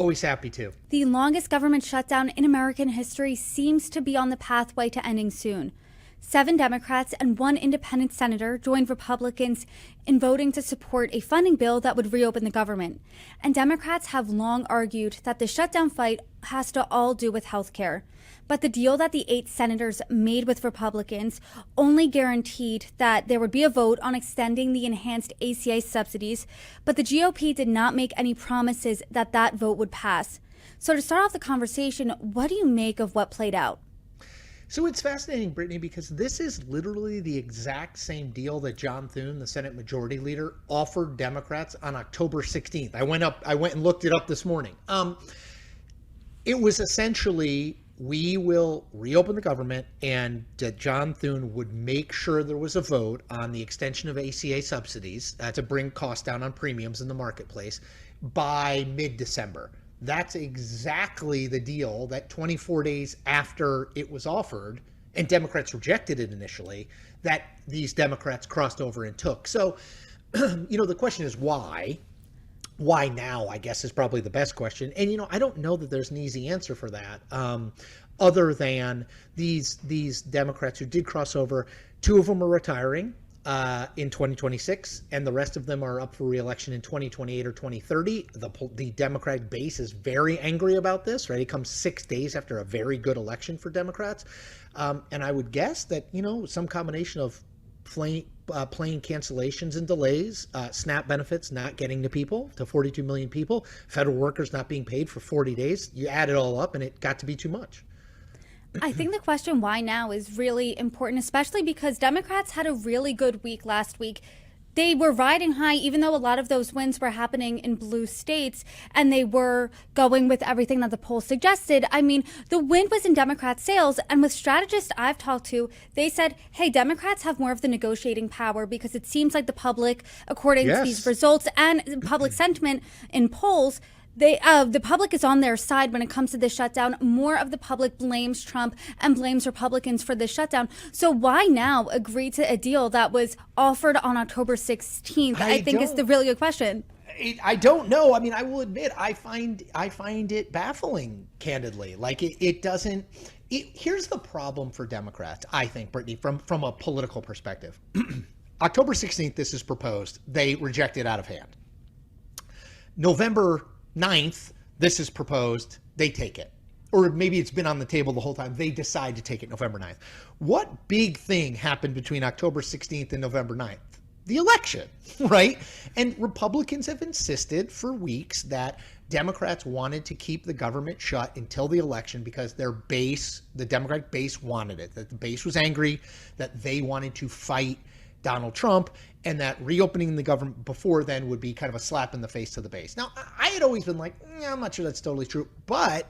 Always happy to. The longest government shutdown in American history seems to be on the pathway to ending soon. 7 Democrats and 1 independent senator joined Republicans in voting to support a funding bill that would reopen the government. And Democrats have long argued that the shutdown fight has to all do with health care. But the deal that the 8 senators made with Republicans only guaranteed that there would be a vote on extending the enhanced ACA subsidies, but the GOP did not make any promises that that vote would pass. So to start off the conversation, what do you make of what played out? So it's fascinating, Brittany, because this is literally the exact same deal that John Thune, the Senate Majority Leader, offered Democrats on October 16th. I went and looked it up this morning. It was essentially, we will reopen the government, and John Thune would make sure there was a vote on the extension of ACA subsidies to bring costs down on premiums in the marketplace by mid-December. That's exactly the deal that 24 days after it was offered, and Democrats rejected it initially, that these Democrats crossed over and took. So, the question is why? Why now, I guess, is probably the best question. And, I don't know that there's an easy answer for that, other than these Democrats who did cross over. 2 of them are retiring in 2026, and the rest of them are up for re-election in 2028 or 2030. The Democratic base is very angry about this, right? It comes 6 days after a very good election for Democrats. And I would guess that, some combination of plane cancellations and delays, SNAP benefits not getting to people, to 42 million people, federal workers not being paid for 40 days. You add it all up and it got to be too much. I think the question why now is really important, especially because Democrats had a really good week last week. They were riding high, even though a lot of those wins were happening in blue states, and they were going with everything that the polls suggested. I mean, the win was in Democrat sales, and with strategists I've talked to, they said, hey, Democrats have more of the negotiating power because it seems like the public, according to these results and public sentiment in polls, the public is on their side when it comes to this shutdown. More of the public blames Trump and blames Republicans for this shutdown. So why now agree to a deal that was offered on October 16th? I think is the really good question. I don't know. I mean, I will admit, I find it baffling, candidly. Like it doesn't. Here's the problem for Democrats, I think, Brittany, from a political perspective. October 16th, this is proposed. They reject it out of hand. November 9th, this is proposed, they take it. Or maybe it's been on the table the whole time. They decide to take it November 9th. What big thing happened between October 16th and November 9th? The election, right? And Republicans have insisted for weeks that Democrats wanted to keep the government shut until the election because their base, the Democratic base, wanted it, that the base was angry, that they wanted to fight Donald Trump, and that reopening the government before then would be kind of a slap in the face to the base. Now, I had always been like, I'm not sure that's totally true, but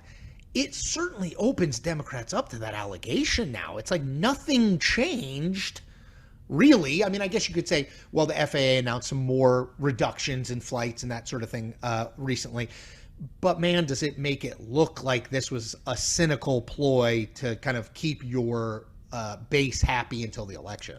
it certainly opens Democrats up to that allegation now. It's like nothing changed, really. I mean, I guess you could say, well, the FAA announced some more reductions in flights and that sort of thing recently. But man, does it make it look like this was a cynical ploy to kind of keep your base happy until the election.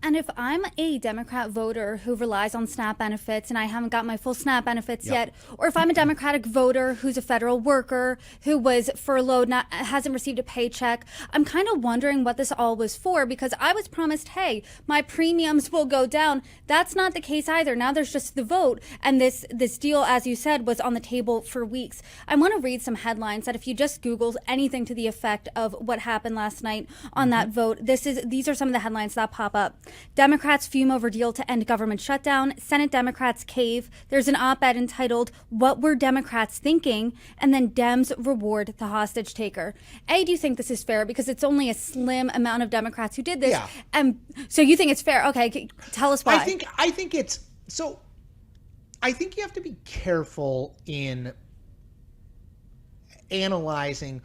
And if I'm a Democrat voter who relies on SNAP benefits and I haven't got my full SNAP benefits yet, or if I'm a Democratic voter who's a federal worker who was furloughed, hasn't received a paycheck, I'm kind of wondering what this all was for, because I was promised, hey, my premiums will go down. That's not the case either. Now there's just the vote. And this deal, as you said, was on the table for weeks. I want to read some headlines that if you just Googled anything to the effect of what happened last night on that vote, these are some of the headlines that pop up. Democrats fume over deal to end government shutdown. Senate Democrats cave. There's an op-ed entitled, What Were Democrats Thinking? And then Dems reward the hostage taker. A, do you think this is fair? Because it's only a slim amount of Democrats who did this. Yeah. And so you think it's fair. Okay, tell us why. I think it's, so I think you have to be careful in analyzing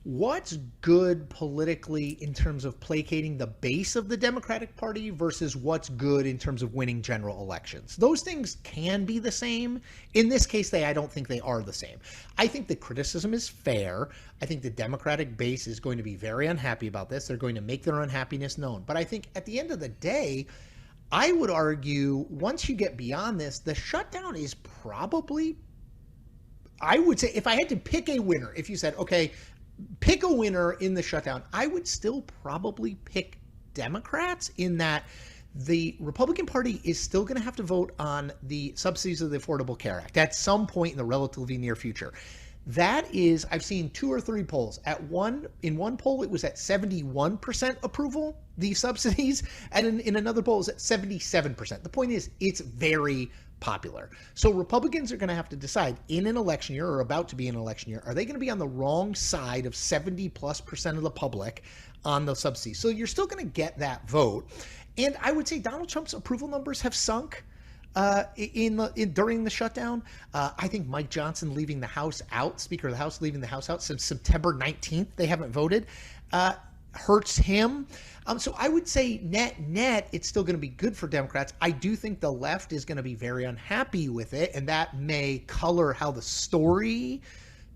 what's good politically in terms of placating the base of the Democratic Party versus what's good in terms of winning general elections. Those things can be the same. In this case, I don't think they are the same. I think the criticism is fair. I think the Democratic base is going to be very unhappy about this. They're going to make their unhappiness known. But I think at the end of the day, I would argue once you get beyond this, the shutdown is probably I would say if I had to pick a winner, if you said, okay, pick a winner in the shutdown, I would still probably pick Democrats in that the Republican Party is still going to have to vote on the subsidies of the Affordable Care Act at some point in the relatively near future. That is, I've seen 2 or 3 polls. In one poll, it was at 71% approval, the subsidies, and in another poll, it was at 77%. The point is, it's very popular. So Republicans are going to have to decide in an election year or about to be an election year, are they going to be on the wrong side of 70+% of the public on the subsidies? So you're still going to get that vote. And I would say Donald Trump's approval numbers have sunk during the shutdown. I think Mike Johnson leaving the House out, Speaker of the House leaving the House out since September 19th, they haven't voted, hurts him. So I would say net, it's still going to be good for Democrats. I do think the left is going to be very unhappy with it, and that may color how the story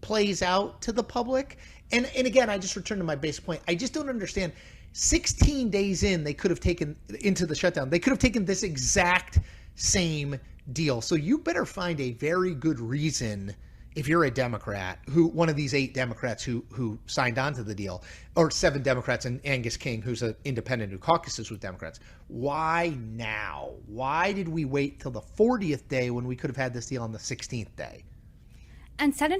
plays out to the public. And again, I just return to my basic point. I just don't understand. 16 days in, they could have taken into the shutdown. They could have taken this exact same deal. So you better find a very good reason, if you're a Democrat, one of these 8 Democrats who signed on to the deal, or 7 Democrats and Angus King, who's an independent who caucuses with Democrats. Why now? Why did we wait till the 40th day when we could have had this deal on the 16th day? And Senator